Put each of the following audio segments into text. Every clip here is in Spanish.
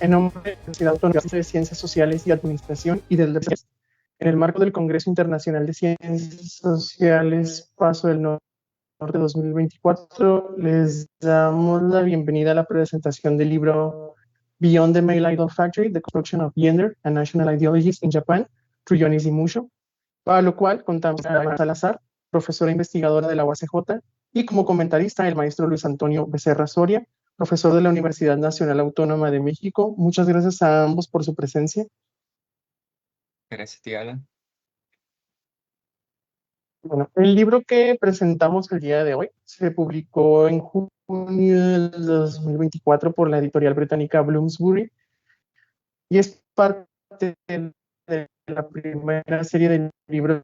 en nombre de la Universidad Autónoma de Ciencias Sociales y Administración y del DPS, en el marco del Congreso Internacional de Ciencias Sociales Paso del Norte 2024, les damos la bienvenida a la presentación del libro Beyond the Male Idol Factory: The Construction of Gender and National Ideologies in Japan, through Yonis Musho, para lo cual contamos con Ana Salazar, profesora investigadora de la UACJ, y como comentarista el maestro Luis Antonio Becerra Soria, profesor de la Universidad Nacional Autónoma de México. Muchas gracias a ambos por su presencia. Gracias, tía Alan. Bueno, el libro que presentamos el día de hoy se publicó en junio del 2024 por la editorial británica Bloomsbury y es parte de la primera serie de libros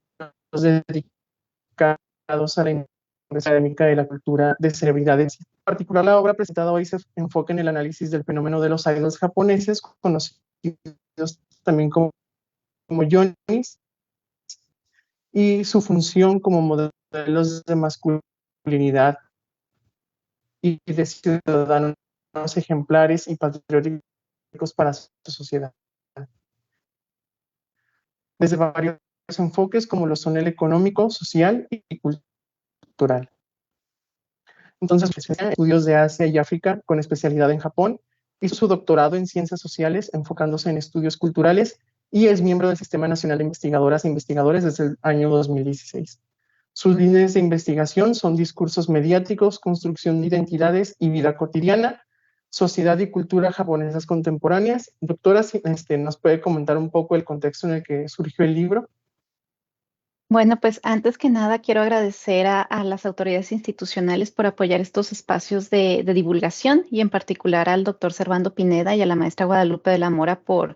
dedicados a la industria académica de la cultura de celebridades. En particular, la obra presentada hoy se enfoca en el análisis del fenómeno de los idols japoneses, conocidos también como yonis, y su función como modelos de masculinidad y de ciudadanos ejemplares y patrióticos para su sociedad, desde varios enfoques como lo son el económico, social y cultural. Entonces, estudios de Asia y África con especialidad en Japón, hizo su doctorado en Ciencias Sociales enfocándose en estudios culturales y es miembro del Sistema Nacional de Investigadoras e Investigadores desde el año 2016. Sus líneas de investigación son discursos mediáticos, construcción de identidades y vida cotidiana, sociedad y cultura japonesas contemporáneas. Doctora, ¿nos puede comentar un poco el contexto en el que surgió el libro? Bueno, pues antes que nada quiero agradecer a las autoridades institucionales por apoyar estos espacios de divulgación y en particular al doctor Servando Pineda y a la maestra Guadalupe de la Mora por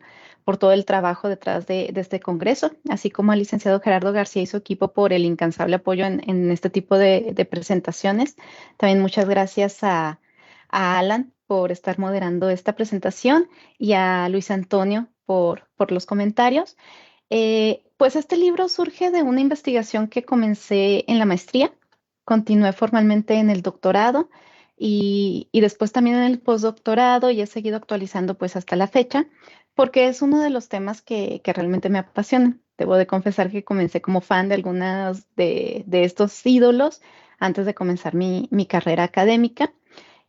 todo el trabajo detrás de este congreso, así como al licenciado Gerardo García y su equipo por el incansable apoyo en este tipo de presentaciones. También muchas gracias a Alan por estar moderando esta presentación y a Luis Antonio por los comentarios. Pues este libro surge de una investigación que comencé en la maestría, continué formalmente en el doctorado y después también en el postdoctorado y he seguido actualizando pues hasta la fecha, porque es uno de los temas que realmente me apasionan. Debo de confesar que comencé como fan de algunas de estos ídolos antes de comenzar mi carrera académica.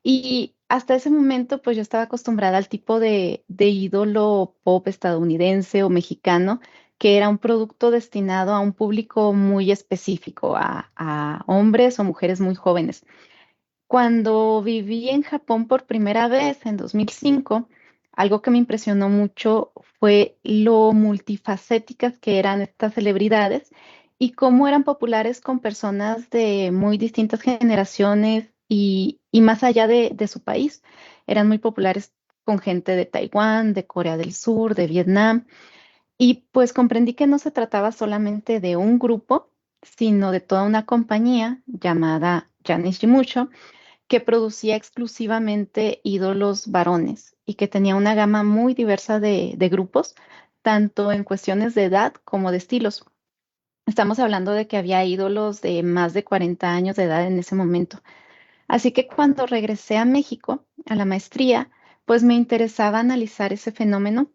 Y hasta ese momento, pues yo estaba acostumbrada al tipo de ídolo pop estadounidense o mexicano, que era un producto destinado a un público muy específico, a hombres o mujeres muy jóvenes. Cuando viví en Japón por primera vez en 2005, algo que me impresionó mucho fue lo multifacéticas que eran estas celebridades y cómo eran populares con personas de muy distintas generaciones y más allá de su país. Eran muy populares con gente de Taiwán, de Corea del Sur, de Vietnam. Y pues comprendí que no se trataba solamente de un grupo, sino de toda una compañía llamada Janishi que producía exclusivamente ídolos varones y que tenía una gama muy diversa de grupos, tanto en cuestiones de edad como de estilos. Estamos hablando de que había ídolos de más de 40 años de edad en ese momento. Así que cuando regresé a México, a la maestría, pues me interesaba analizar ese fenómeno.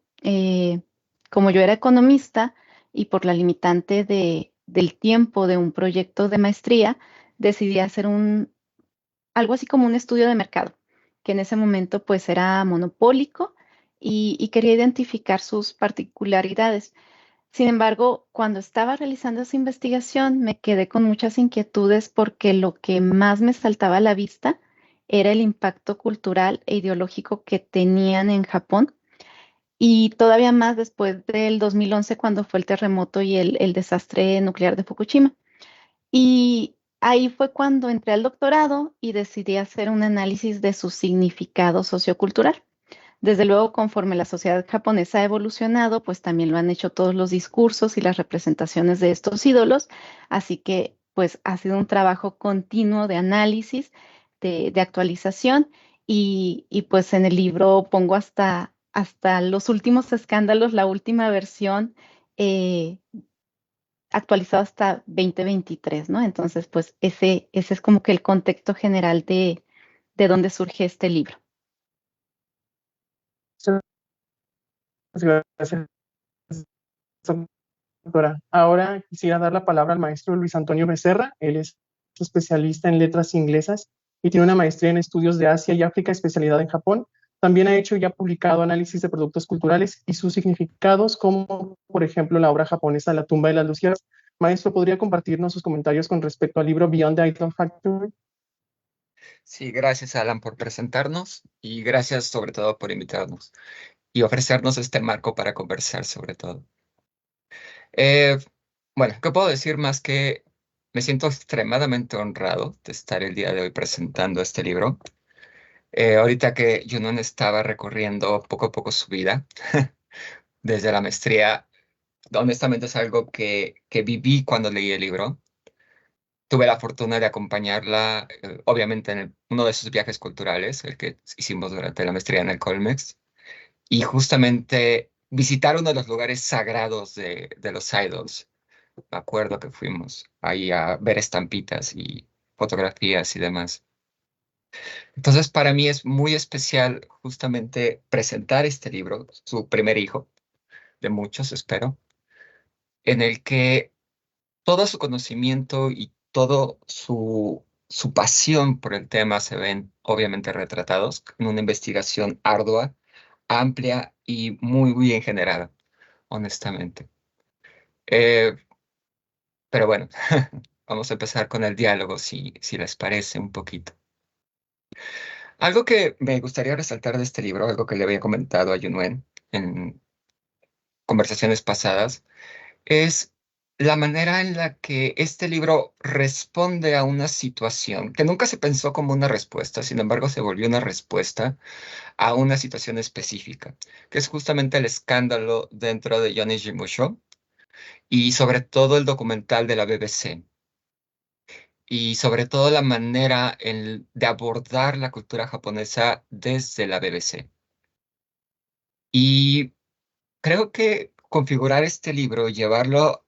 Como yo era economista y por la limitante del tiempo de un proyecto de maestría, decidí hacer algo así como un estudio de mercado, que en ese momento pues era monopólico y quería identificar sus particularidades. Sin embargo, cuando estaba realizando esa investigación, me quedé con muchas inquietudes porque lo que más me saltaba a la vista era el impacto cultural e ideológico que tenían en Japón y todavía más después del 2011 cuando fue el terremoto y el desastre nuclear de Fukushima. Y ahí fue cuando entré al doctorado y decidí hacer un análisis de su significado sociocultural. Desde luego, conforme la sociedad japonesa ha evolucionado, pues también lo han hecho todos los discursos y las representaciones de estos ídolos. Así que, pues ha sido un trabajo continuo de análisis, de actualización y pues en el libro pongo hasta los últimos escándalos, la última versión eh, actualizado hasta 2023, ¿no? Entonces, pues ese es como que el contexto general de dónde surge este libro. gracias, doctora. Ahora quisiera dar la palabra al maestro Luis Antonio Becerra. Él es especialista en letras inglesas y tiene una maestría en estudios de Asia y África, especialidad en Japón. También ha hecho y ha publicado análisis de productos culturales y sus significados, como por ejemplo la obra japonesa La tumba de las luciérnagas. Maestro, ¿podría compartirnos sus comentarios con respecto al libro Beyond the Idol Factory? Sí, gracias Alan por presentarnos y gracias sobre todo por invitarnos y ofrecernos este marco para conversar sobre todo. Eh, bueno, ¿qué puedo decir más que me siento extremadamente honrado de estar el día de hoy presentando este libro? Ahorita que Junón estaba recorriendo poco a poco su vida, desde la maestría, honestamente es algo que viví cuando leí el libro. Tuve la fortuna de acompañarla, obviamente, en uno de sus viajes culturales, el que hicimos durante la maestría en el Colmex, y justamente visitar uno de los lugares sagrados de los idols. Me acuerdo que fuimos ahí a ver estampitas y fotografías y demás. Entonces, para mí es muy especial justamente presentar este libro, su primer hijo, de muchos, espero, en el que todo su conocimiento y todo su pasión por el tema se ven obviamente retratados en una investigación ardua, amplia y muy bien generada, honestamente. Eh, pero bueno, vamos a empezar con el diálogo, si les parece un poquito. Algo que me gustaría resaltar de este libro, algo que le había comentado a Yunuen en conversaciones pasadas, es la manera en la que este libro responde a una situación que nunca se pensó como una respuesta, sin embargo se volvió una respuesta a una situación específica, que es justamente el escándalo dentro de Johnny Jimusho y sobre todo el documental de la BBC y sobre todo la manera de abordar la cultura japonesa desde la BBC. Y creo que configurar este libro, llevarlo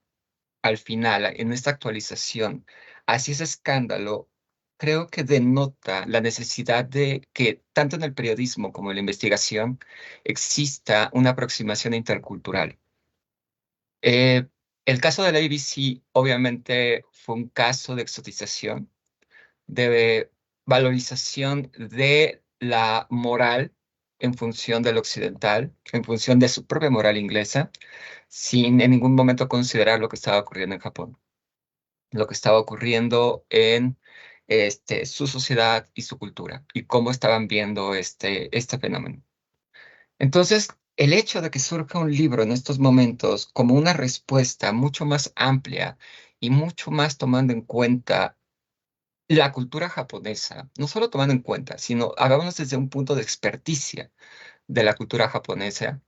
al final, en esta actualización, hacia ese escándalo, creo que denota la necesidad de que tanto en el periodismo como en la investigación exista una aproximación intercultural. Eh, el caso de la ABC obviamente fue un caso de exotización, de valorización de la moral en función del occidental, en función de su propia moral inglesa, sin en ningún momento considerar lo que estaba ocurriendo en Japón, lo que estaba ocurriendo en su sociedad y su cultura, y cómo estaban viendo este fenómeno. Entonces, el hecho de que surja un libro en estos momentos como una respuesta mucho más amplia y mucho más tomando en cuenta la cultura japonesa, no solo tomando en cuenta, sino hagámonos desde un punto de experticia de la cultura japonesa,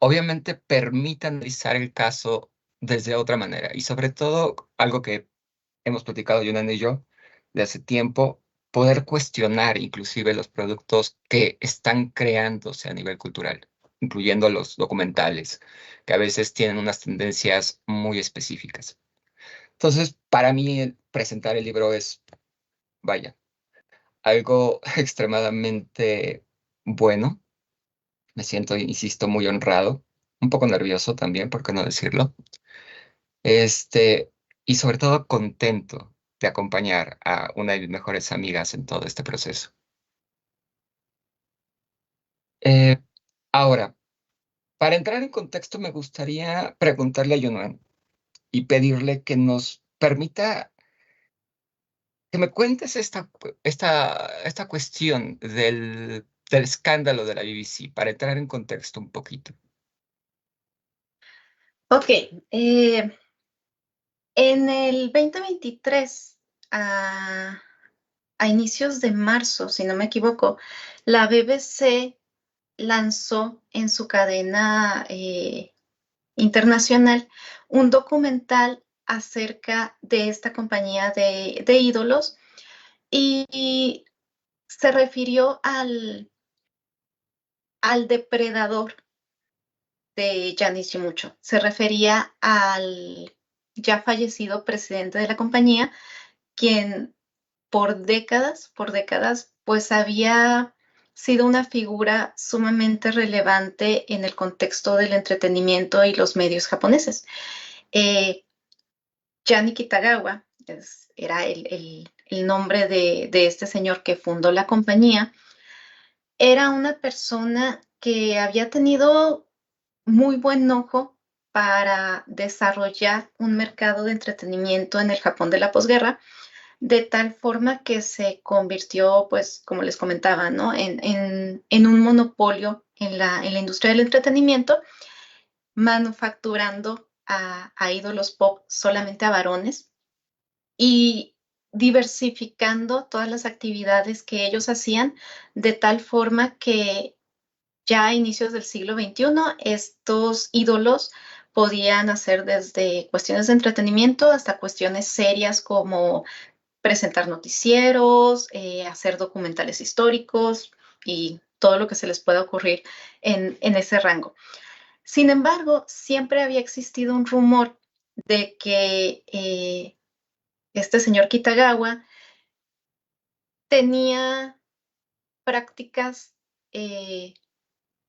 obviamente permite analizar el caso desde otra manera y sobre todo algo que hemos platicado Yunan y yo de hace tiempo, poder cuestionar inclusive los productos que están creándose a nivel cultural, incluyendo los documentales, que a veces tienen unas tendencias muy específicas. Entonces, para mí, presentar el libro es, vaya, algo extremadamente bueno. Me siento, insisto, muy honrado, un poco nervioso también, ¿por qué no decirlo? Este, y sobre todo contento de acompañar a una de mis mejores amigas en todo este proceso. Eh, ahora, para entrar en contexto, me gustaría preguntarle a Yunuan y pedirle que nos permita que me cuentes esta cuestión del escándalo de la BBC, para entrar en contexto un poquito. Ok, en el 2023, a inicios de marzo, si no me equivoco, la BBC lanzó en su cadena internacional un documental acerca de esta compañía de ídolos y se refirió al depredador de Giannis Mucho. Se refería al ya fallecido presidente de la compañía, quien por décadas, pues había sido una figura sumamente relevante en el contexto del entretenimiento y los medios japoneses. Yanni Kitagawa era el nombre de este señor que fundó la compañía. Era una persona que había tenido muy buen ojo para desarrollar un mercado de entretenimiento en el Japón de la posguerra, de tal forma que se convirtió, pues, como les comentaba, ¿no? en un monopolio en la industria del entretenimiento, manufacturando a ídolos pop solamente a varones y diversificando todas las actividades que ellos hacían, de tal forma que ya a inicios del siglo XXI, estos ídolos podían hacer desde cuestiones de entretenimiento hasta cuestiones serias como presentar noticieros, hacer documentales históricos y todo lo que se les pueda ocurrir en ese rango. Sin embargo, siempre había existido un rumor de que este señor Kitagawa tenía prácticas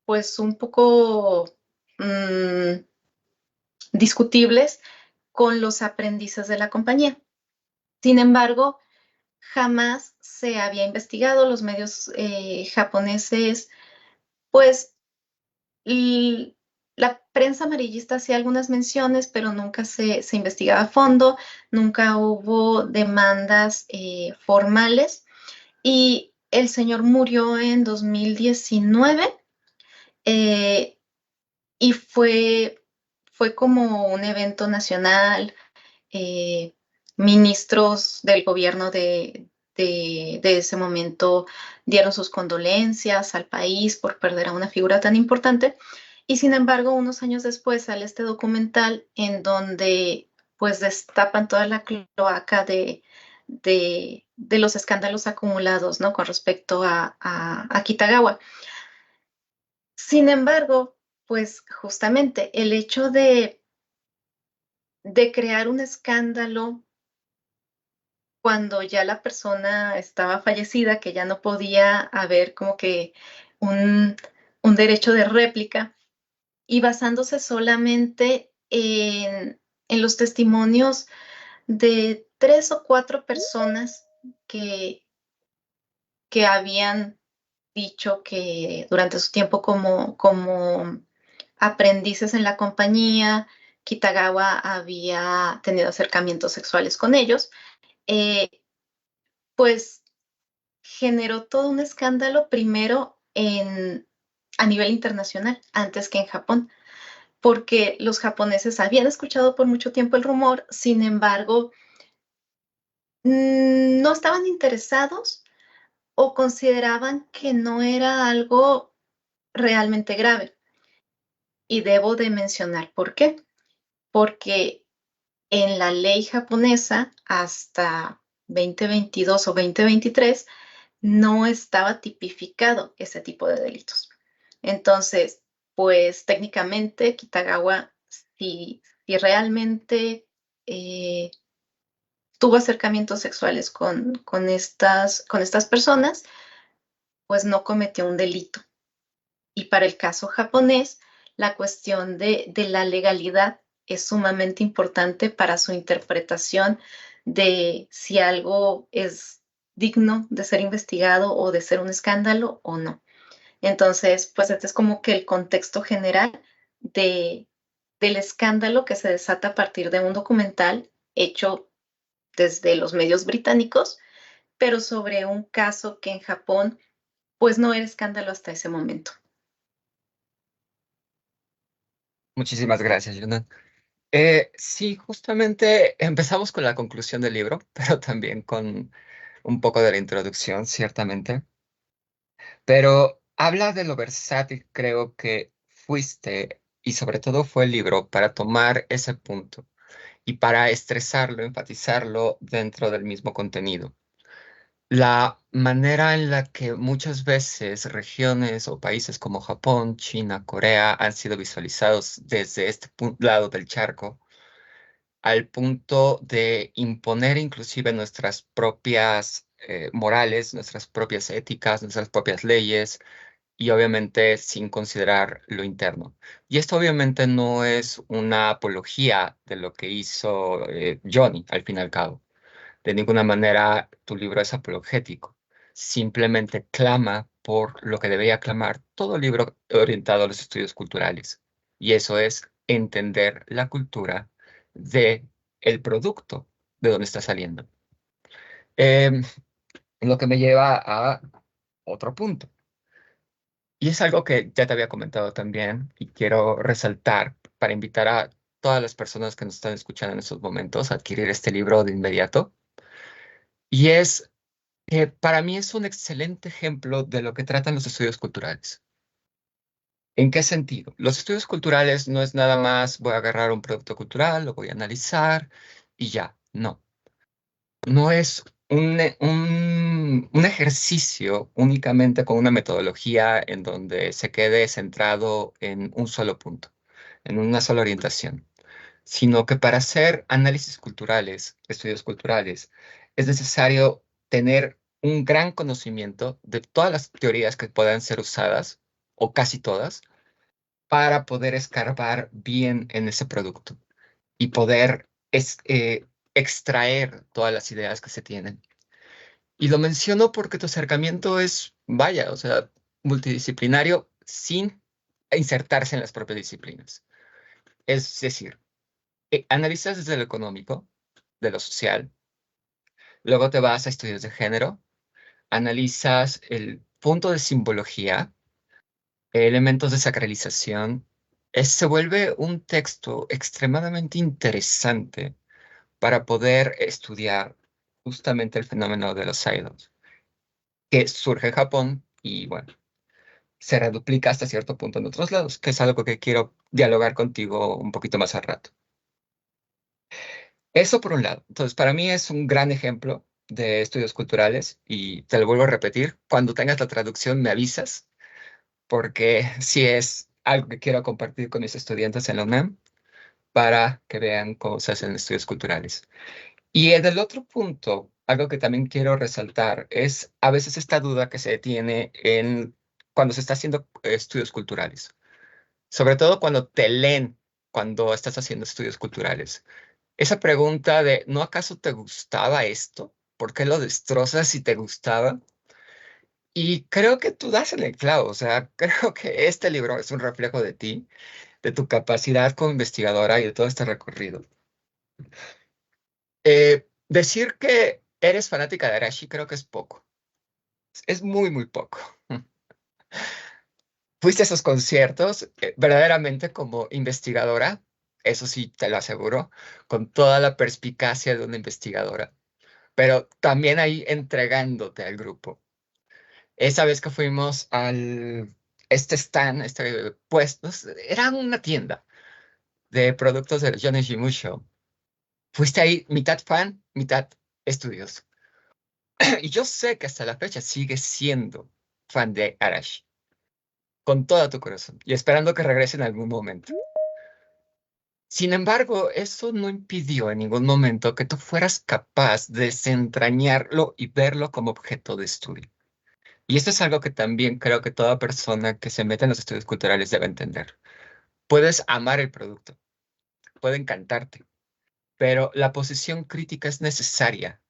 pues un poco discutibles con los aprendices de la compañía. Sin embargo, jamás se había investigado. Los medios japoneses, pues la prensa amarillista hacía algunas menciones, pero nunca se investigaba a fondo, nunca hubo demandas formales. Y el señor murió en 2019 y fue como un evento nacional. Ministros del gobierno de ese momento dieron sus condolencias al país por perder a una figura tan importante. Y sin embargo, unos años después sale este documental en donde pues destapan toda la cloaca de los escándalos acumulados, ¿no? Con respecto a Kitagawa. Sin embargo, pues justamente el hecho de crear un escándalo cuando ya la persona estaba fallecida, que ya no podía haber como que un derecho de réplica, y basándose solamente en los testimonios de 3 o 4 personas que habían dicho que durante su tiempo como aprendices en la compañía, Kitagawa había tenido acercamientos sexuales con ellos, pues generó todo un escándalo primero a nivel internacional, antes que en Japón, porque los japoneses habían escuchado por mucho tiempo el rumor, sin embargo, no estaban interesados o consideraban que no era algo realmente grave. Y debo de mencionar por qué. Porque en la ley japonesa hasta 2022 o 2023 no estaba tipificado ese tipo de delitos. Entonces, pues técnicamente Kitagawa, si realmente tuvo acercamientos sexuales con estas personas, pues no cometió un delito. Y para el caso japonés, la cuestión de la legalidad es sumamente importante para su interpretación de si algo es digno de ser investigado o de ser un escándalo o no. Entonces, pues este es como que el contexto general del escándalo que se desata a partir de un documental hecho desde los medios británicos, pero sobre un caso que en Japón, pues no era escándalo hasta ese momento. Muchísimas gracias, Yuna. Sí, justamente empezamos con la conclusión del libro, pero también con un poco de la introducción, ciertamente. Pero habla de lo versátil, creo que fuiste, y sobre todo fue el libro para tomar ese punto y para estresarlo, enfatizarlo dentro del mismo contenido. La manera en la que muchas veces regiones o países como Japón, China, Corea han sido visualizados desde este lado del charco, al punto de imponer inclusive nuestras propias morales, nuestras propias éticas, nuestras propias leyes, y obviamente sin considerar lo interno. Y esto obviamente no es una apología de lo que hizo Johnny, al fin y al cabo. De ninguna manera tu libro es apologético. Simplemente clama por lo que debería clamar todo libro orientado a los estudios culturales. Y eso es entender la cultura de el producto de donde está saliendo. Em, lo que me lleva a otro punto. Y es algo que ya te había comentado también y quiero resaltar para invitar a todas las personas que nos están escuchando en estos momentos a adquirir este libro de inmediato. Y es que para mí es un excelente ejemplo de lo que tratan los estudios culturales. ¿En qué sentido? Los estudios culturales no es nada más voy a agarrar un producto cultural, lo voy a analizar y ya. No. No es un ejercicio únicamente con una metodología en donde se quede centrado en un solo punto, en una sola orientación, sino que para hacer análisis culturales, estudios culturales, es necesario tener un gran conocimiento de todas las teorías que puedan ser usadas, o casi todas, para poder escarbar bien en ese producto y poder extraer todas las ideas que se tienen. Y lo menciono porque tu acercamiento es, vaya, o sea, multidisciplinario sin insertarse en las propias disciplinas. Es decir, analizas desde lo económico, de lo social, luego te vas a estudios de género, analizas el punto de simbología, elementos de sacralización. Se vuelve un texto extremadamente interesante para poder estudiar justamente el fenómeno de los idols, que surge en Japón y bueno, se reduplica hasta cierto punto en otros lados, que es algo que quiero dialogar contigo un poquito más al rato. Eso por un lado. Entonces, para mí es un gran ejemplo de estudios culturales y te lo vuelvo a repetir, cuando tengas la traducción me avisas, porque sí es algo que quiero compartir con mis estudiantes en la UNAM para que vean cómo se hacen estudios culturales. Y en el otro punto, algo que también quiero resaltar es a veces esta duda que se tiene en cuando se está haciendo estudios culturales, sobre todo cuando te leen cuando estás haciendo estudios culturales. Esa pregunta de, ¿no acaso te gustaba esto? ¿Por qué lo destrozas si te gustaba? Y creo que tú das en el clavo, o sea, creo que este libro es un reflejo de ti, de tu capacidad como investigadora y de todo este recorrido. Decir que eres fanática de Arashi creo que es poco. Es muy, muy poco. Fuiste a esos conciertos verdaderamente como investigadora, eso sí te lo aseguro, con toda la perspicacia de una investigadora, pero también ahí entregándote al grupo. Esa vez que fuimos al este stand, este puesto, era una tienda de productos del Johnny Shimusho. Fuiste ahí mitad fan, mitad estudios. Y yo sé que hasta la fecha sigues siendo fan de Arashi, con todo tu corazón, y esperando que regrese en algún momento. Sin embargo, eso no impidió en ningún momento que tú fueras capaz de desentrañarlo y verlo como objeto de estudio. Y esto es algo que también creo que toda persona que se mete en los estudios culturales debe entender. Puedes amar el producto, puede encantarte, pero la posición crítica es necesaria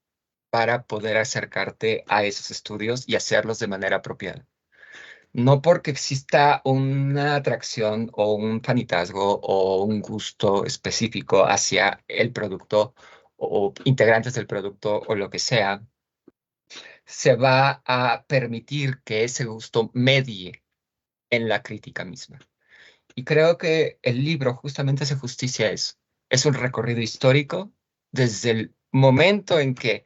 para poder acercarte a esos estudios y hacerlos de manera apropiada. No porque exista una atracción o un fanatazgo o un gusto específico hacia el producto o integrantes del producto o lo que sea, se va a permitir que ese gusto medie en la crítica misma. Y creo que el libro justamente hace justicia a eso. Es un recorrido histórico desde el momento en que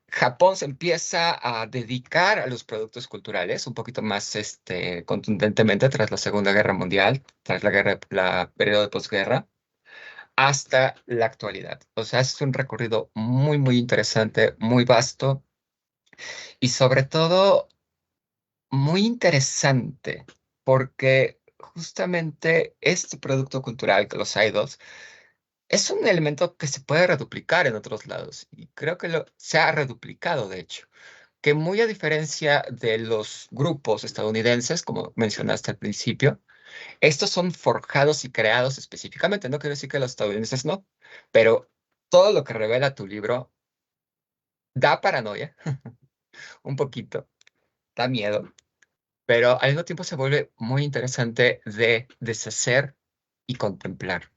Japón se empieza a dedicar a los productos culturales un poquito más contundentemente tras la Segunda Guerra Mundial, tras la periodo de posguerra, hasta la actualidad. O sea, es un recorrido muy, muy interesante, muy vasto y sobre todo muy interesante porque justamente este producto cultural, que los idols, es un elemento que se puede reduplicar en otros lados y creo que se ha reduplicado, de hecho. que muy a diferencia de los grupos estadounidenses, como mencionaste al principio, estos son forjados y creados específicamente. No quiero decir que los estadounidenses no, pero todo lo que revela tu libro da paranoia, un poquito, da miedo, pero al mismo tiempo se vuelve muy interesante de deshacer y contemplar.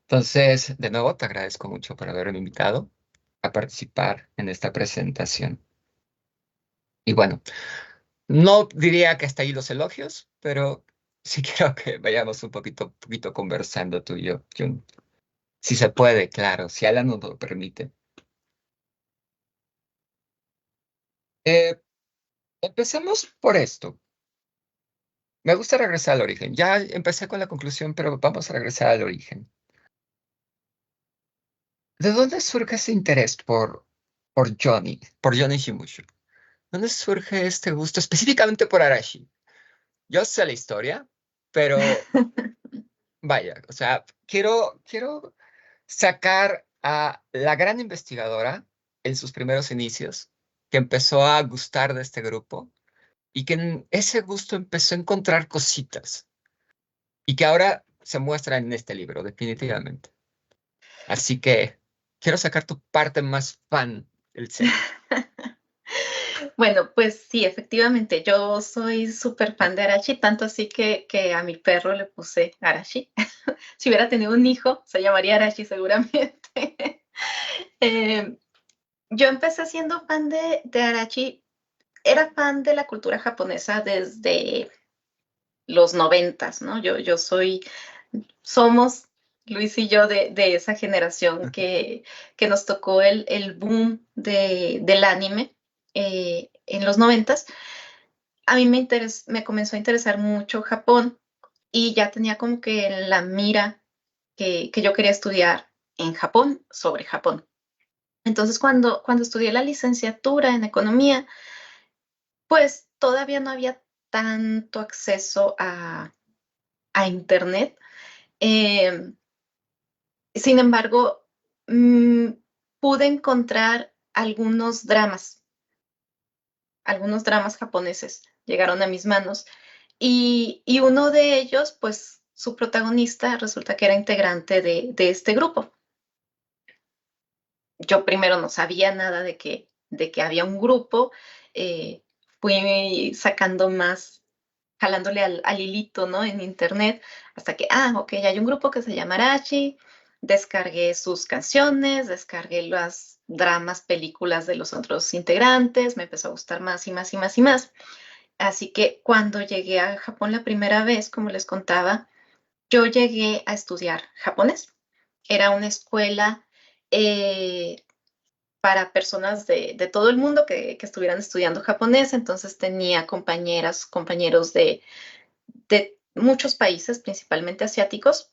Entonces, de nuevo, te agradezco mucho por haberme invitado a participar en esta presentación. Y bueno, no diría que hasta ahí los elogios, pero sí quiero que vayamos un poquito conversando tú y yo, Jun. Si se puede, claro, si Alan nos lo permite. Eh, Empecemos por esto. Me gusta regresar al origen. Ya empecé con la conclusión, pero vamos a regresar al origen. ¿De dónde surge ese interés por Johnny Shimushu? ¿Dónde surge este gusto específicamente por Arashi? Yo sé la historia, pero vaya, o sea, quiero sacar a la gran investigadora en sus primeros inicios, que empezó a gustar de este grupo y que en ese gusto empezó a encontrar cositas y que ahora se muestra en este libro, definitivamente. Así que quiero sacar tu parte más fan del set. Bueno, pues sí, efectivamente, yo soy súper fan de Arashi, tanto así que a mi perro le puse Arashi. Si hubiera tenido un hijo, se llamaría Arashi seguramente. Eh, yo empecé siendo fan de Arashi, era fan de la cultura japonesa desde los 90s, ¿no? Somos Luis y yo de esa generación que nos tocó el boom del anime en los 90s. A mí me comenzó a interesar mucho Japón y ya tenía como que en la mira que yo quería estudiar en Japón, sobre Japón. Entonces, cuando estudié la licenciatura en economía, pues todavía no había tanto acceso a Internet. Eh, Sin embargo, mm, pude encontrar algunos dramas japoneses llegaron a mis manos y uno de ellos, pues su protagonista resulta que era integrante de este grupo. Yo primero no sabía nada de que había un grupo, eh, fui sacando más, jalándole al hilito, ¿no? En internet, hasta que, ok, hay un grupo que se llama Arashi, descargué sus canciones, descargué las dramas, películas de los otros integrantes, me empezó a gustar más y más y más y más. Así que cuando llegué a Japón la primera vez, como les contaba, yo llegué a estudiar japonés. Era una escuela eh, para personas de todo el mundo que estuvieran estudiando japonés, entonces tenía compañeras, compañeros de muchos países, principalmente asiáticos,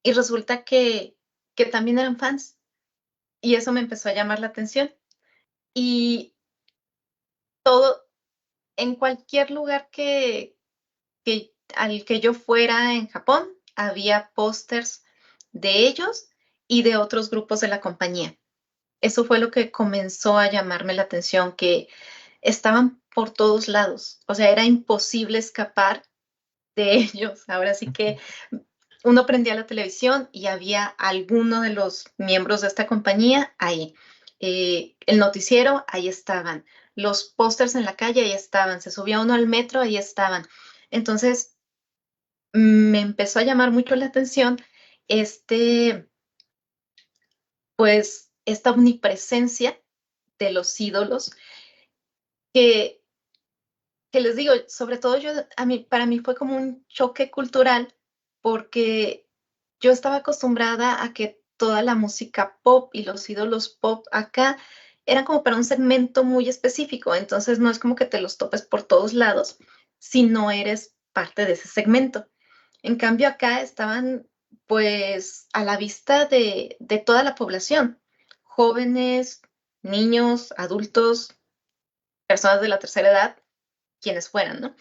y resulta que también eran fans, y eso me empezó a llamar la atención. Y todo, en cualquier lugar al que yo fuera en Japón, había pósters de ellos y de otros grupos de la compañía. Eso fue lo que comenzó a llamarme la atención, que estaban por todos lados. O sea, era imposible escapar de ellos. Ahora sí que uno prendía la televisión y había alguno de los miembros de esta compañía ahí. El noticiero, ahí estaban. Los pósters en la calle, ahí estaban. Se subía uno al metro, ahí estaban. Entonces, me empezó a llamar mucho la atención este, pues, esta omnipresencia de los ídolos que, que les digo, sobre todo para mí fue como un choque cultural porque yo estaba acostumbrada a que toda la música pop y los ídolos pop acá eran como para un segmento muy específico, entonces no es como que te los topes por todos lados si no eres parte de ese segmento. En cambio acá estaban pues a la vista de toda la población, jóvenes, niños, adultos, personas de la tercera edad, quienes fueran, ¿no?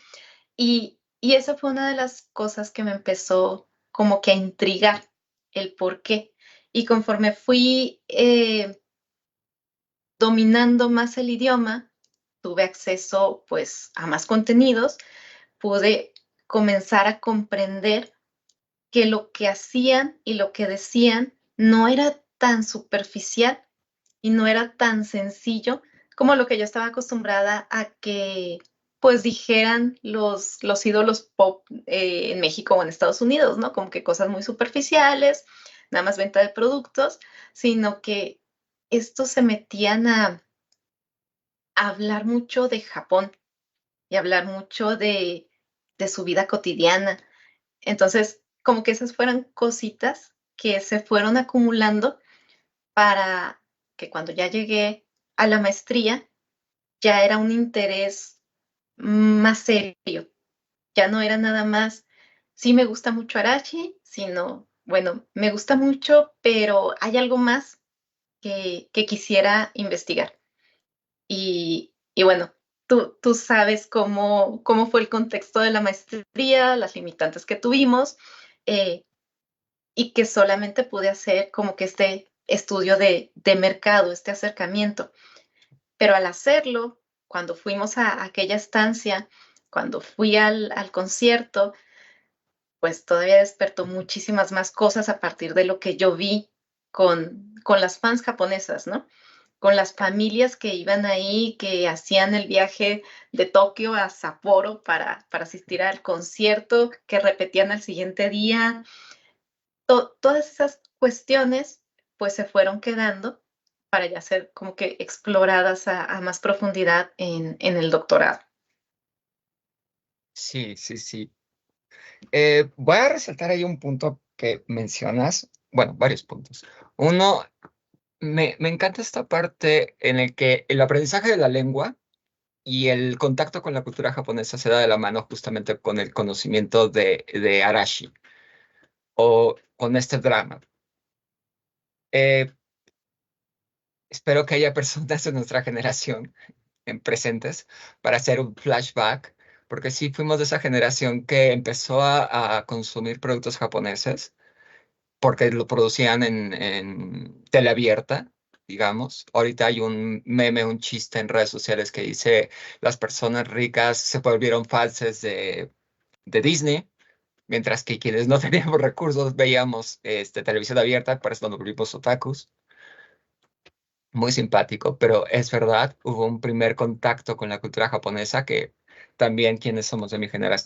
Y esa fue una de las cosas que me empezó como que a intrigar el por qué. Y conforme fui dominando más el idioma, tuve acceso pues a más contenidos, pude comenzar a comprender que lo que hacían y lo que decían no era tan superficial y no era tan sencillo como lo que yo estaba acostumbrada a que pues dijeran los ídolos pop en México o en Estados Unidos, ¿no? Como que cosas muy superficiales, nada más venta de productos, sino que estos se metían a hablar mucho de Japón y hablar mucho de su vida cotidiana. Entonces, como que esas fueron cositas que se fueron acumulando para que cuando ya llegué a la maestría, ya era un interés más serio. Ya no era nada más, sí me gusta mucho Arashi, sino, bueno, me gusta mucho, pero hay algo más que quisiera investigar. Y bueno, tú sabes cómo fue el contexto de la maestría, las limitantes que tuvimos, eh, y que solamente pude hacer como que este estudio de mercado, este acercamiento. Pero al hacerlo, cuando fuimos a aquella estancia, cuando fui al concierto, pues todavía despertó muchísimas más cosas a partir de lo que yo vi con las fans japonesas, ¿no? Con las familias que iban ahí, que hacían el viaje de Tokio a Sapporo para asistir al concierto, que repetían al siguiente día. Todas esas cuestiones pues se fueron quedando para ya ser como que exploradas a más profundidad en el doctorado. Sí, sí, sí. Voy a resaltar ahí un punto que mencionas, bueno, varios puntos. Uno, me encanta esta parte en el que el aprendizaje de la lengua y el contacto con la cultura japonesa se da de la mano justamente con el conocimiento de Arashi o con este drama. Eh, Espero que haya personas de nuestra generación en presentes para hacer un flashback, porque sí fuimos de esa generación que empezó a consumir productos japoneses porque lo producían en teleabierta, digamos. Ahorita hay un meme, un chiste en redes sociales que dice las personas ricas se volvieron falsas de Disney, mientras que quienes no teníamos recursos veíamos televisión abierta, por eso nos volvimos otakus. Muy simpático, pero es verdad, hubo un primer contacto con la cultura japonesa que también quienes somos de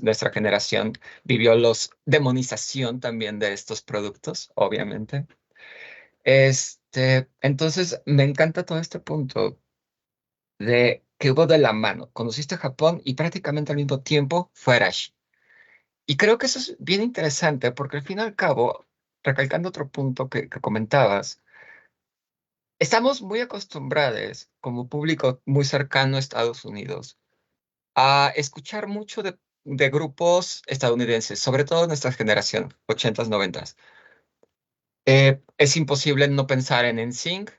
nuestra generación vivió los demonización también de estos productos, obviamente. Entonces, me encanta todo este punto de que hubo de la mano. Conociste Japón y prácticamente al mismo tiempo fue Arashi. Y creo que eso es bien interesante porque al fin y al cabo, recalcando otro punto que comentabas, estamos muy acostumbrados como público muy cercano a Estados Unidos a escuchar mucho de grupos estadounidenses, sobre todo nuestra generación, 80s, 90s. Es imposible no pensar en NSYNC,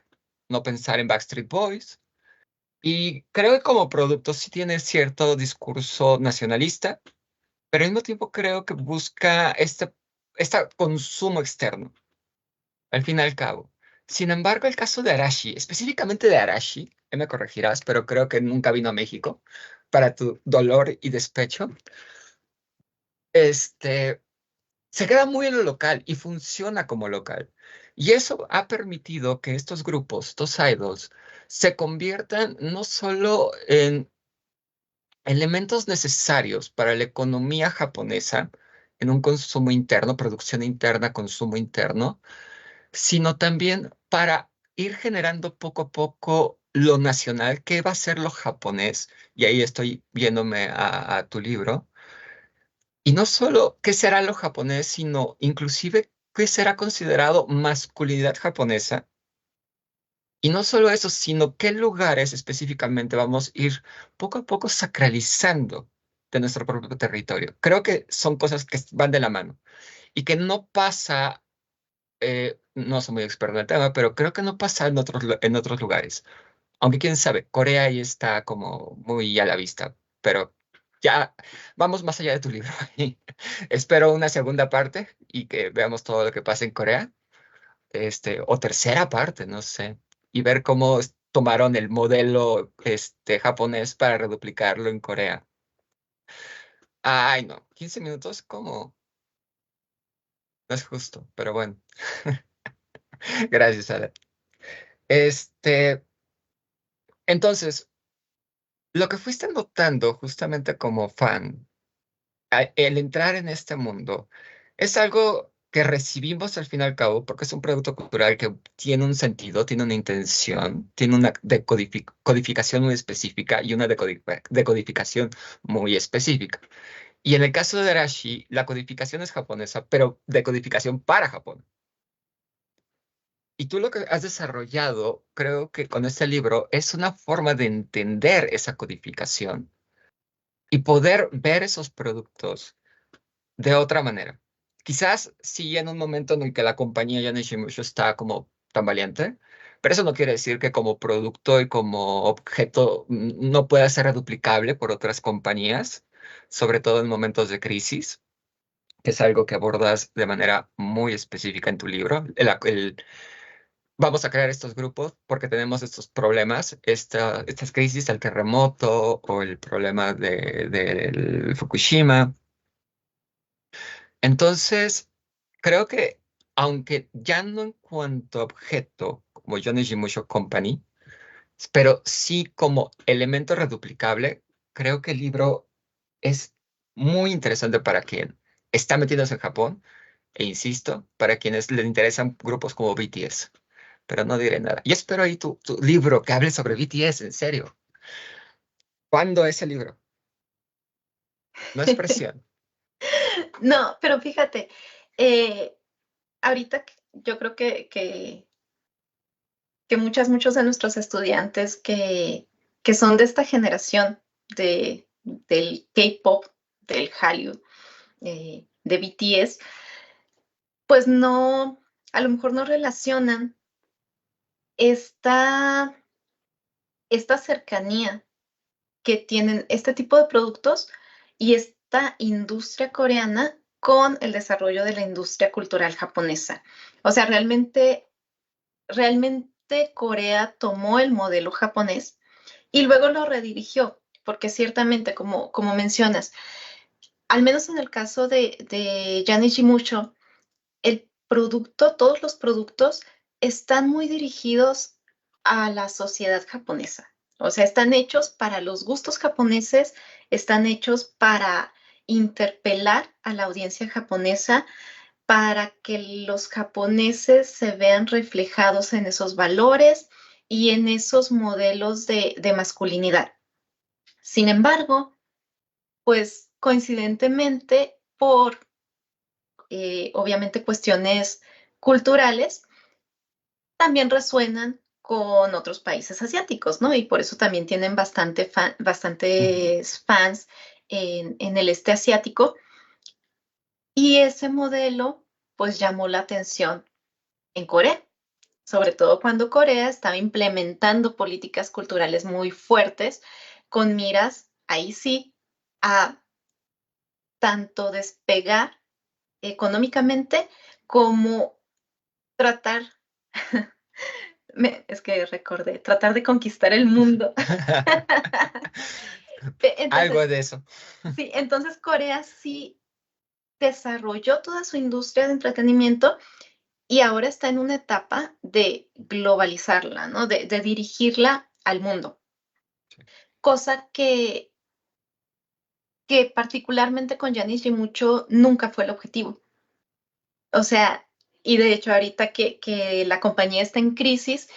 no pensar en Backstreet Boys. Y creo que como producto sí tiene cierto discurso nacionalista, pero al mismo tiempo creo que busca este consumo externo, al fin y al cabo. Sin embargo, el caso de Arashi, específicamente de Arashi, me corregirás, pero creo que nunca vino a México, para tu dolor y despecho, este, se queda muy en lo local y funciona como local. Y eso ha permitido que estos grupos, estos idols, se conviertan no solo en elementos necesarios para la economía japonesa, en un consumo interno, producción interna, consumo interno, sino también para ir generando poco a poco lo nacional, qué va a ser lo japonés, y ahí estoy viéndome a tu libro, y no solo qué será lo japonés, sino inclusive qué será considerado masculinidad japonesa, y no solo eso, sino qué lugares específicamente vamos a ir poco a poco sacralizando de nuestro propio territorio. Creo que son cosas que van de la mano y que no pasa, no soy muy experto en el tema, pero creo que no pasa en otros lugares. Aunque quién sabe, Corea ahí está como muy a la vista, pero ya vamos más allá de tu libro. Espero una segunda parte y que veamos todo lo que pasa en Corea, o tercera parte, no sé, y ver cómo tomaron el modelo japonés para reduplicarlo en Corea. Ay, no, 15 minutos, ¿cómo? No es justo, pero bueno. Gracias, Alan. Entonces, lo que fuiste notando justamente como fan, el entrar en este mundo, es algo que recibimos al fin y al cabo porque es un producto cultural que tiene un sentido, tiene una intención, tiene una codificación muy específica y una decodificación muy específica. Y en el caso de Arashi, la codificación es japonesa, pero decodificación para Japón. Y tú lo que has desarrollado, creo que con este libro, es una forma de entender esa codificación y poder ver esos productos de otra manera. Quizás sí en un momento en el que la compañía Yanishimusho está como tan valiente, pero eso no quiere decir que como producto y como objeto no pueda ser reduplicable por otras compañías, sobre todo en momentos de crisis, que es algo que abordas de manera muy específica en tu libro. Vamos a crear estos grupos porque tenemos estos problemas, estas crisis, el terremoto o el problema del Fukushima. Entonces, creo que aunque ya no en cuanto a objeto como Yoneji Company, pero sí como elemento reduplicable, creo que el libro es muy interesante para quien está metidos en Japón e insisto, para quienes les interesan grupos como BTS. Pero no diré nada. Y espero ahí tu libro que hable sobre BTS, en serio. ¿Cuándo es el libro? No es presión. No, pero fíjate, ahorita yo creo que muchos de nuestros estudiantes que son de esta generación del K-pop, del Hallyu, de BTS, pues no, a lo mejor no relacionan esta, esta cercanía que tienen este tipo de productos y esta industria coreana con el desarrollo de la industria cultural japonesa. O sea, realmente Corea tomó el modelo japonés y luego lo redirigió, porque ciertamente, como mencionas, al menos en el caso de Yanichimucho, el producto, todos los productos están muy dirigidos a la sociedad japonesa. O sea, están hechos para los gustos japoneses, están hechos para interpelar a la audiencia japonesa, para que los japoneses se vean reflejados en esos valores y en esos modelos de masculinidad. Sin embargo, pues coincidentemente por obviamente cuestiones culturales, también resuenan con otros países asiáticos, ¿no? Y por eso también tienen bastantes fans en el este asiático. Y ese modelo, pues llamó la atención en Corea, sobre todo cuando Corea estaba implementando políticas culturales muy fuertes con miras, ahí sí, a tanto despegar económicamente como tratar, es que recordé, tratar de conquistar el mundo. Algo Entonces, de eso. sí, entonces Corea sí desarrolló toda su industria de entretenimiento y ahora está en una etapa de globalizarla, ¿no? De dirigirla al mundo. Cosa que particularmente con Giannis Mucho nunca fue el objetivo. O sea, y de hecho ahorita que la compañía está en crisis,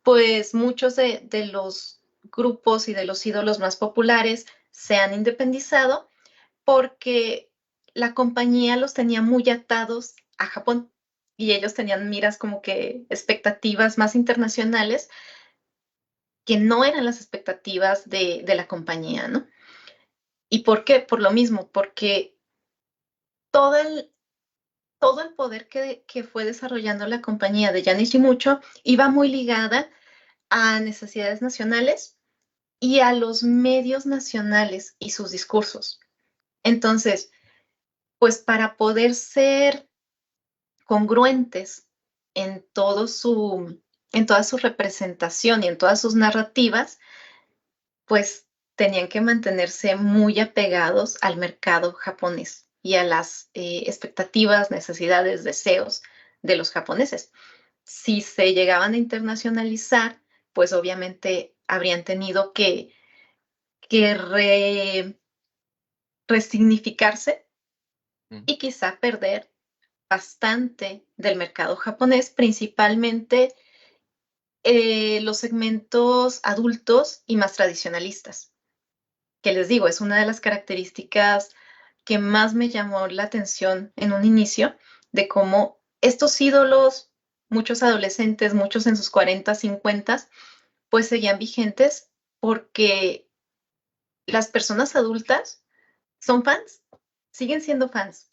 pues muchos de los grupos y de los ídolos más populares se han independizado porque la compañía los tenía muy atados a Japón y ellos tenían miras como que expectativas más internacionales que no eran las expectativas de la compañía, ¿no? ¿Y por qué? Por lo mismo, porque todo todo el poder que fue desarrollando la compañía de Giannis Mucho iba muy ligada a necesidades nacionales y a los medios nacionales y sus discursos. Entonces, pues para poder ser congruentes en todo en toda su representación y en todas sus narrativas, pues tenían que mantenerse muy apegados al mercado japonés y a las expectativas, necesidades, deseos de los japoneses. Si se llegaban a internacionalizar, pues obviamente habrían tenido que resignificarse y quizá perder bastante del mercado japonés, principalmente los segmentos adultos y más tradicionalistas, que les digo, es una de las características que más me llamó la atención en un inicio, de cómo estos ídolos, muchos adolescentes, muchos en sus 40, 50, pues seguían vigentes porque las personas adultas son fans, siguen siendo fans.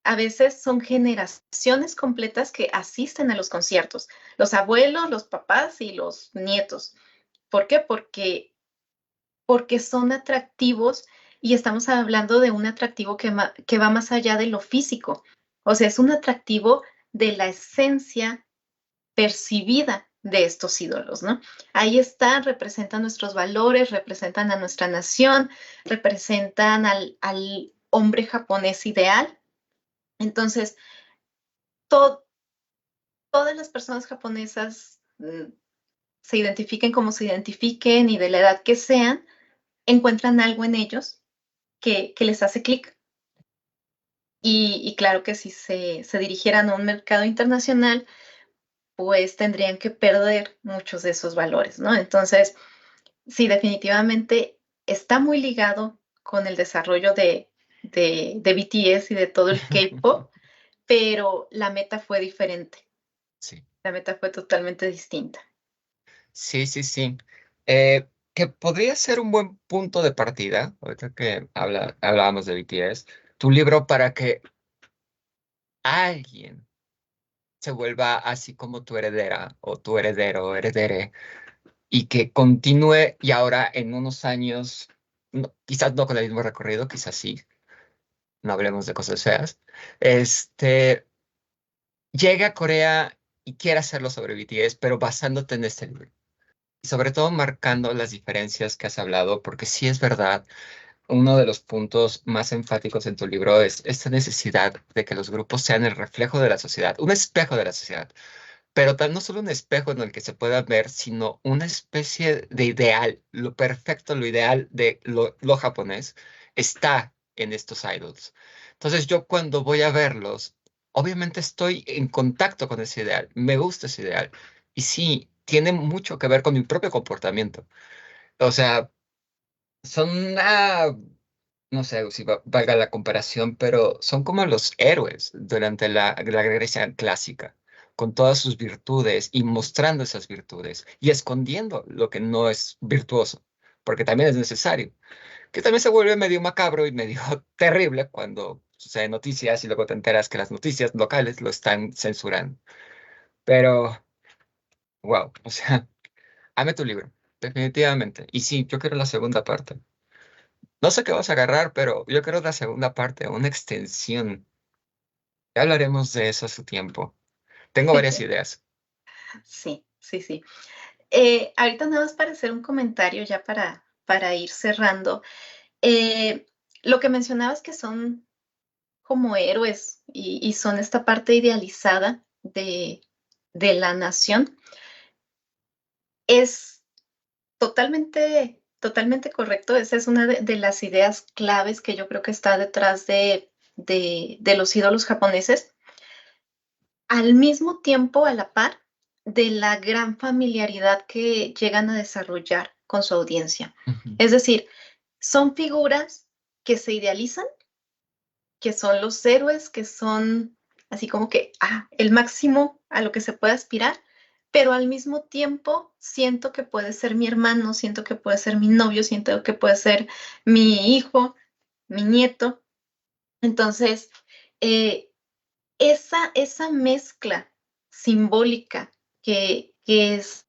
A veces son generaciones completas que asisten a los conciertos, los abuelos, los papás y los nietos. ¿Por qué? Porque son atractivos y estamos hablando de un atractivo que va más allá de lo físico. O sea, es un atractivo de la esencia percibida de estos ídolos, ¿no? Ahí están, representan nuestros valores, representan a nuestra nación, representan al hombre japonés ideal. Entonces, todas las personas japonesas, se identifiquen como se identifiquen y de la edad que sean, encuentran algo en ellos que les hace clic. Y claro que si se dirigieran a un mercado internacional, pues tendrían que perder muchos de esos valores, ¿no? Entonces, sí, definitivamente está muy ligado con el desarrollo de BTS y de todo el K-pop, pero la meta fue diferente. Sí, La meta fue totalmente distinta. sí, sí, sí. Que podría ser un buen punto de partida, ahorita que hablábamos de BTS, tu libro para que alguien se vuelva así como tu heredera o tu heredero o heredere y que continúe y ahora en unos años, quizás no con el mismo recorrido, quizás sí, no hablemos de cosas feas, llegue a Corea y quiera hacerlo sobre BTS, pero basándote en este libro. Y sobre todo marcando las diferencias que has hablado, porque sí es verdad, uno de los puntos más enfáticos en tu libro es esta necesidad de que los grupos sean el reflejo de la sociedad, un espejo de la sociedad, pero no solo un espejo en el que se pueda ver, sino una especie de ideal, lo perfecto, lo ideal de lo japonés está en estos idols. Entonces yo cuando voy a verlos, obviamente estoy en contacto con ese ideal, me gusta ese ideal, y sí, tiene mucho que ver con mi propio comportamiento. O sea, son una, no sé si valga la comparación, pero son como los héroes durante la Grecia clásica, con todas sus virtudes y mostrando esas virtudes y escondiendo lo que no es virtuoso, porque también es necesario, que también se vuelve medio macabro y medio terrible cuando suceden noticias y luego te enteras que las noticias locales lo están censurando. Pero, wow, o sea, ame tu libro, definitivamente. Y sí, yo quiero la segunda parte. No sé qué vas a agarrar, pero yo creo la segunda parte, una extensión. Ya hablaremos de eso a su tiempo. Tengo varias ideas. Sí, sí, sí. Ahorita nada más para hacer un comentario ya para ir cerrando. Eh, lo que mencionabas que son como héroes y son esta parte idealizada de la nación, es totalmente correcto. Esa es una de las ideas claves que yo creo que está detrás de los ídolos japoneses. Al mismo tiempo, a la par de la gran familiaridad que llegan a desarrollar con su audiencia. Ujú. Es decir, son figuras que se idealizan, que son los héroes, que son así como que el máximo a lo que se puede aspirar, pero al mismo tiempo siento que puede ser mi hermano, siento que puede ser mi novio, siento que puede ser mi hijo, mi nieto. Entonces, eh, esa mezcla simbólica que es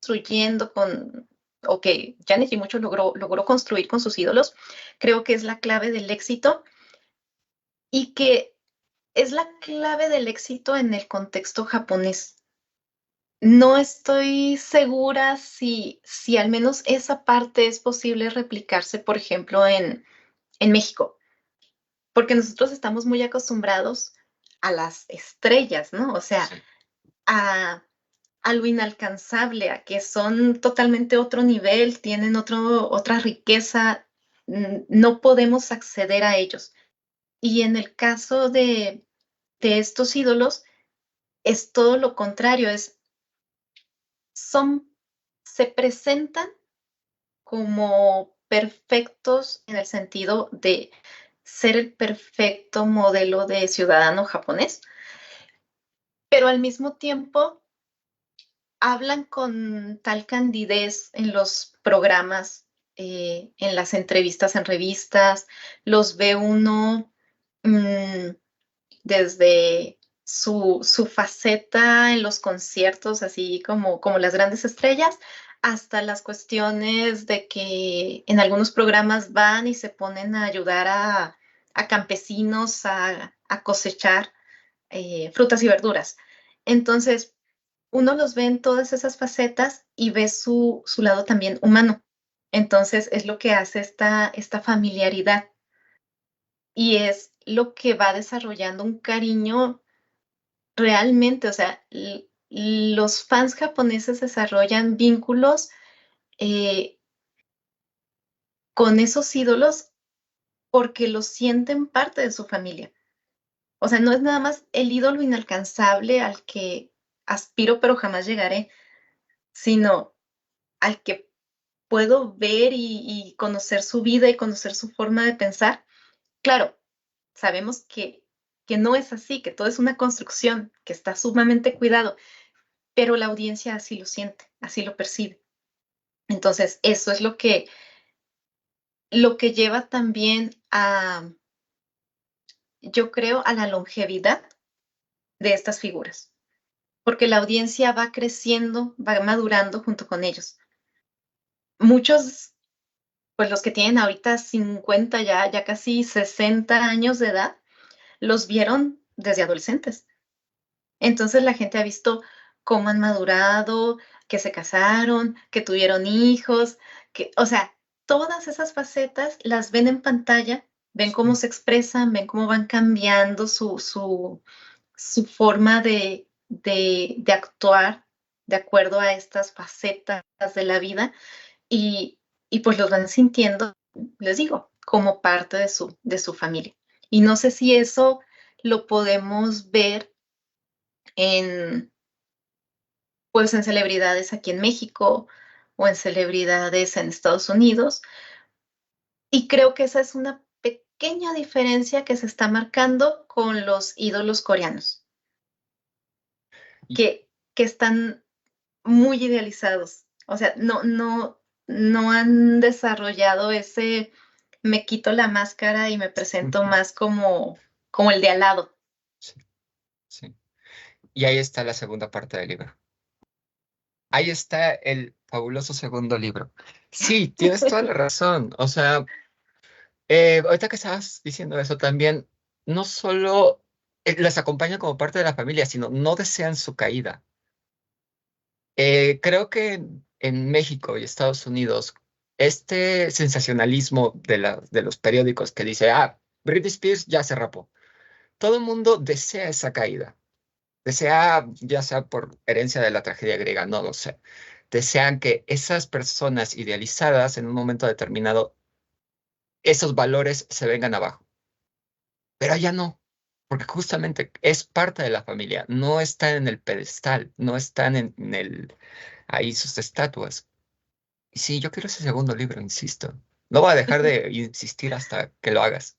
construyendo o que Janet y mucho logró construir con sus ídolos, creo que es la clave del éxito y que es la clave del éxito en el contexto japonés. No estoy segura si al menos esa parte es posible replicarse, por ejemplo, en México, porque nosotros estamos muy acostumbrados a las estrellas, ¿no? O sea, Sí. a, a lo inalcanzable, a que son totalmente otro nivel, tienen otra riqueza, no podemos acceder a ellos. Y en el caso de estos ídolos, es todo lo contrario, son, se presentan como perfectos en el sentido de ser el perfecto modelo de ciudadano japonés, pero al mismo tiempo hablan con tal candidez en los programas, en las entrevistas en revistas, los ve uno desde su faceta en los conciertos, así como las grandes estrellas, hasta las cuestiones de que en algunos programas van y se ponen a ayudar a campesinos a cosechar frutas y verduras. Entonces, uno los ve en todas esas facetas y ve su lado también humano. Entonces, es lo que hace esta familiaridad y es lo que va desarrollando un cariño realmente, o sea, los fans japoneses desarrollan vínculos eh, con esos ídolos porque los sienten parte de su familia. O sea, no es nada más el ídolo inalcanzable al que aspiro pero jamás llegaré, sino al que puedo ver y conocer su vida y conocer su forma de pensar. Claro, sabemos que no es así, que todo es una construcción, que está sumamente cuidado, pero la audiencia así lo siente, así lo percibe. Entonces, eso es lo que lleva también a, yo creo, a la longevidad de estas figuras, porque la audiencia va creciendo, va madurando junto con ellos. Muchos, pues los que tienen ahorita 50, ya casi 60 años de edad, los vieron desde adolescentes. Entonces la gente ha visto cómo han madurado, que se casaron, que tuvieron hijos, que, o sea, todas esas facetas las ven en pantalla, ven cómo Sí. se expresan, ven cómo van cambiando su forma de actuar de acuerdo a estas facetas de la vida y, y pues los van sintiendo, les digo, como parte de su familia. Y no sé si eso lo podemos ver en, pues en celebridades aquí en México o en celebridades en Estados Unidos. Y creo que esa es una pequeña diferencia que se está marcando con los ídolos coreanos, Y, que están muy idealizados. O sea, no han desarrollado ese me quito la máscara y me presento más como el de al lado. sí, sí. Y ahí está la segunda parte del libro. Ahí está el fabuloso segundo libro. Sí, tienes toda la razón. O sea, ahorita que estabas diciendo eso también, no solo las acompañan como parte de la familia, sino no desean su caída. Creo que en México y Estados Unidos, este sensacionalismo de los periódicos que dice, Britney Spears ya se rapó. Todo el mundo desea esa caída. Desea, ya sea por herencia de la tragedia griega, no lo sé. Desean que esas personas idealizadas en un momento determinado, esos valores se vengan abajo. Pero allá no, porque justamente es parte de la familia, no están en el pedestal, no están ahí sus estatuas. Y sí, yo quiero ese segundo libro, insisto. No voy a dejar de insistir hasta que lo hagas.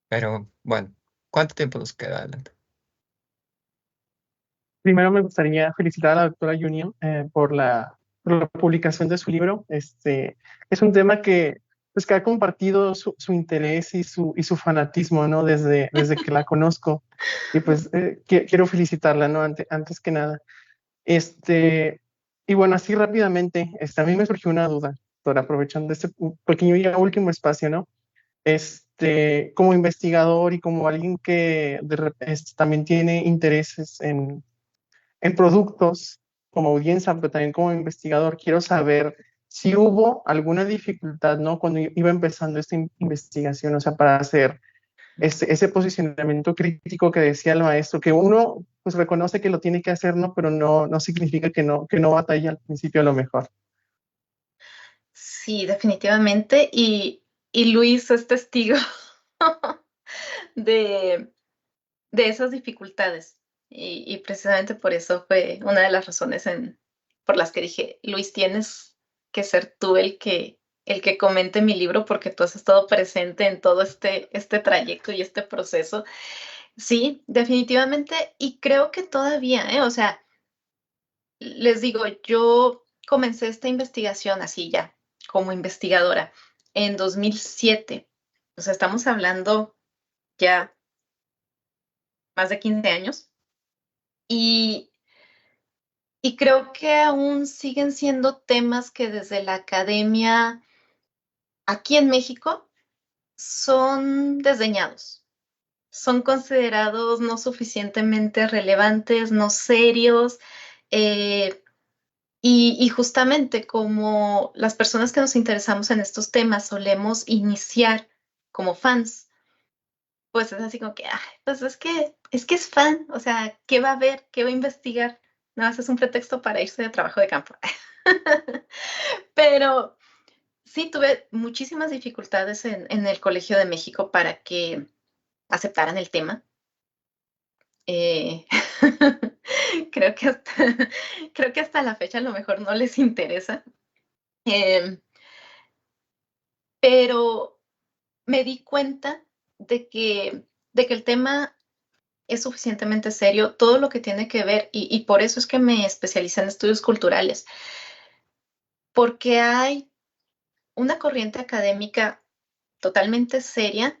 Pero bueno, ¿cuánto tiempo nos queda, Alan? Primero me gustaría felicitar a la doctora Union por la publicación de su libro. Es un tema pues, que ha compartido su interés y su fanatismo, ¿no? Desde que la conozco. Y pues quiero felicitarla, ¿no? Antes que nada. Y bueno, así rápidamente, a mí me surgió una duda, doctora, aprovechando este pequeño y último espacio, ¿no? como investigador y como alguien que también tiene intereses en productos como audiencia, pero también como investigador, quiero saber si hubo alguna dificultad, ¿no? Cuando iba empezando esta investigación, o sea, para hacer ese posicionamiento crítico que decía el maestro, que uno pues reconoce que lo tiene que hacer, ¿no? Pero no significa que no batalla al principio a lo mejor. Sí, definitivamente. Y Luis es testigo de, de esas dificultades. Y precisamente por eso fue una de las razones por las que dije, Luis, tienes que ser tú el que comente mi libro porque tú has estado presente en todo este trayecto y este proceso. Sí, definitivamente. Y creo que todavía, ¿eh? O sea, les digo, yo comencé esta investigación así ya, como investigadora, en 2007. O sea, estamos hablando ya más de 15 años. Y, y creo que aún siguen siendo temas que desde la academia aquí en México son desdeñados, son considerados no suficientemente relevantes, no serios. eh, y justamente como las personas que nos interesamos en estos temas solemos iniciar como fans, pues es así como que, ay, pues es que es fan, o sea, ¿qué va a ver? ¿Qué va a investigar? Nada más es un pretexto para irse de trabajo de campo. Pero sí tuve muchísimas dificultades en el Colegio de México para que aceptaran el tema. Eh, creo que hasta, creo que hasta la fecha a lo mejor no les interesa. Eh, pero me di cuenta de que el tema es suficientemente serio, todo lo que tiene que ver, y por eso es que me especialicé en estudios culturales, porque hay una corriente académica totalmente seria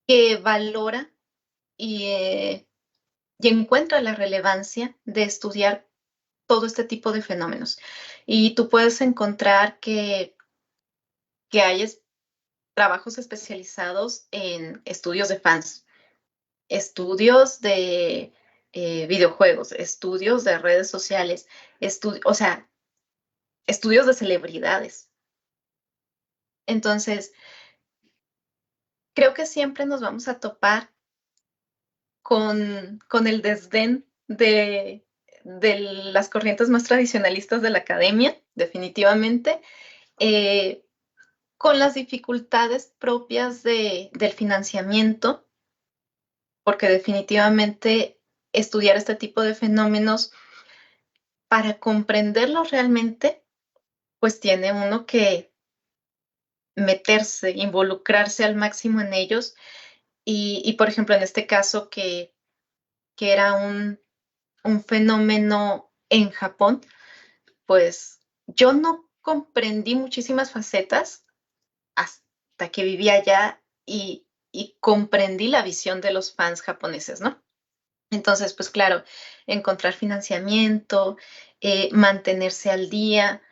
que valora y, y encuentra la relevancia de estudiar todo este tipo de fenómenos. Y tú puedes encontrar que hay trabajos especializados en estudios de fans, estudios de videojuegos, estudios de redes sociales, o sea, estudios de celebridades. Entonces, creo que siempre nos vamos a topar con el desdén de las corrientes más tradicionalistas de la academia, definitivamente, eh, con las dificultades propias del financiamiento, porque definitivamente estudiar este tipo de fenómenos para comprenderlos realmente, pues tiene uno que meterse, involucrarse al máximo en ellos. Y por ejemplo, en este caso que era un fenómeno en Japón, pues yo no comprendí muchísimas facetas hasta que vivía allá y comprendí la visión de los fans japoneses, ¿no? Entonces, pues claro, encontrar financiamiento, mantenerse al día,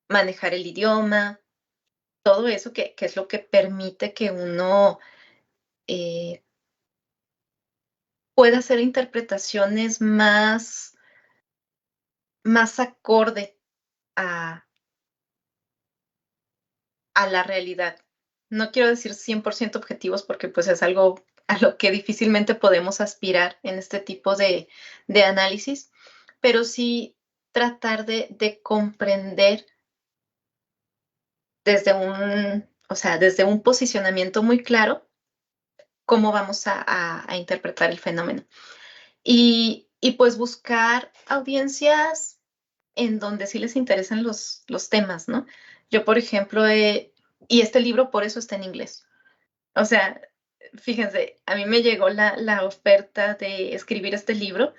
manejar el idioma, todo eso que es lo que permite que uno eh, pueda hacer interpretaciones más acorde a, a la realidad. No quiero decir 100% objetivos porque pues es algo a lo que difícilmente podemos aspirar en este tipo de análisis, pero sí tratar de comprender desde o sea, desde un posicionamiento muy claro cómo vamos a interpretar el fenómeno. Y pues buscar audiencias en donde sí les interesan los temas, ¿no? Yo, por ejemplo, y este libro por eso está en inglés. O sea, fíjense, a mí me llegó la oferta de escribir este libro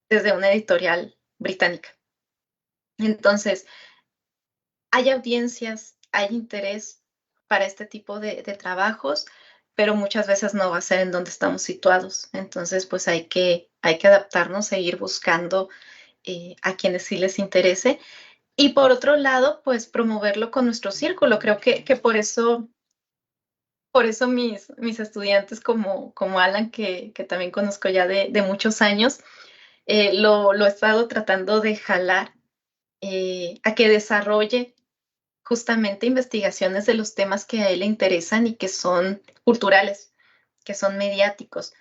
desde una editorial británica. Entonces, hay audiencias, hay interés para este tipo de trabajos, pero muchas veces no va a ser en donde estamos situados. Entonces, pues hay que adaptarnos, seguir buscando a quienes sí les interese Y por otro lado, pues promoverlo con nuestro círculo. Creo que por eso mis estudiantes como Alan, que también conozco ya de muchos años, lo he estado tratando de jalar a que desarrolle justamente investigaciones de los temas que a él le interesan y que son culturales, que son mediáticos.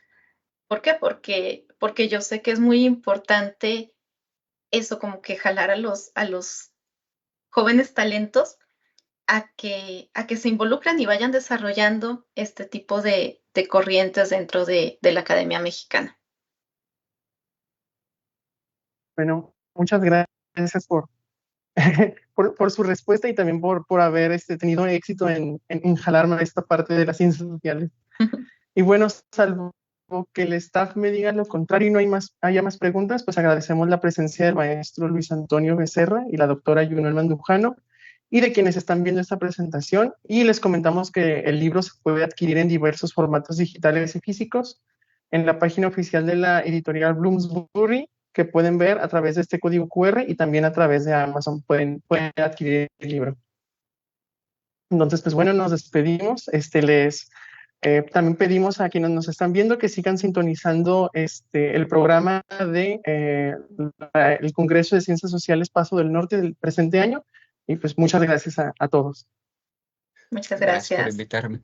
¿Por qué? Porque yo sé que es muy importante eso, como que jalar a los jóvenes talentos a que se involucren y vayan desarrollando este tipo de corrientes dentro de la Academia Mexicana. Bueno, muchas gracias por su respuesta y también por haber tenido éxito en jalarme a esta parte de las ciencias sociales. Y bueno, salvo que el staff me diga lo contrario y no haya más preguntas, pues agradecemos la presencia del maestro Luis Antonio Becerra y la doctora Yunel Mandujano y de quienes están viendo esta presentación. Y les comentamos que el libro se puede adquirir en diversos formatos digitales y físicos en la página oficial de la editorial Bloomsbury, que pueden ver a través de este código QR y también a través de Amazon pueden adquirir el libro. Entonces, pues bueno, nos despedimos. También pedimos a quienes nos están viendo que sigan sintonizando el programa de el Congreso de Ciencias Sociales Paso del Norte del presente año. Y pues muchas gracias a todos. Muchas Gracias por gracias. invitarme.